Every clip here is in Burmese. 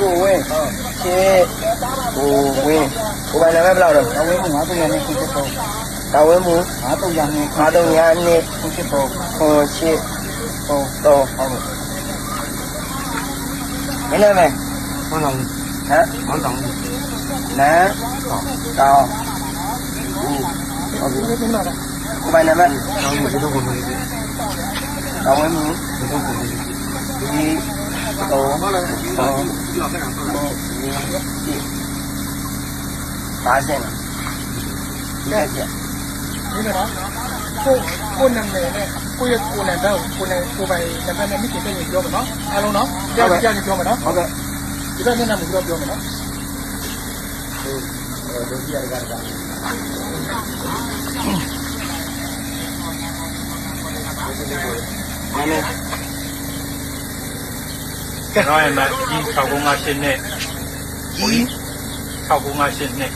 ကိုဝင်းရှေ့ကိုဝင်းကိုပိုင်နာမည်ဘယ်လောက်တော့ အဝေးမှာ900နဲ့ခုချက်ပေါ့ တာဝင်းမူ900နဲ့900နဲ့ ခုချက်ပေါ့ ခေါ်ရှေ့ဟုတ်တော့ဟုတ်မင်းနာမည် ဘာလို့ ဟမ် ဘာတောင်း နန်းတောင်းဟုတ်ပြီကိုပိုင်နာမည် တောင်းလို့ဘယ်လိုလုပ်လဲ တာဝင်းမူ ဘယ်လိုလုပ်လဲ ဒီတော့ပါစင်ဒီကကြ ဒီကတော့ကိုနာမည်နဲ့ကိုရဲ့ကိုနာမည်ကိုပိုင်နာမည်နဲ့မိခင်တဲ့ရင်ပြောမယ်နော်အားလုံးနော်ကြောက်ကြောက်ပြောမယ်နော် ဟုတ်ကဲ့ ဒီတော့မျက်နှာမူတော့ပြောမယ်နော် ဒုတိယကကမင်း ကျွန်တော်ရဲ့မကြီး6958နဲ့ ကြီး 6958နဲ့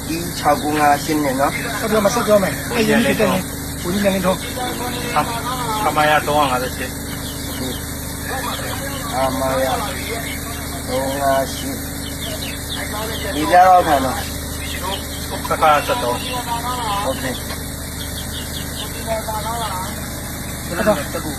ကြီး695နဲ့နော် ဆက်ပြောမယ်ဆက်ပြောမယ်အဲ့ဒီမိခင်တဲ့ရင်ကိုကြီးလည်းထုံး ခမရ358 အာမရ358ဒီလောက်ခံတော့ ခခ73 โอเค အဲ့ဒါတကူ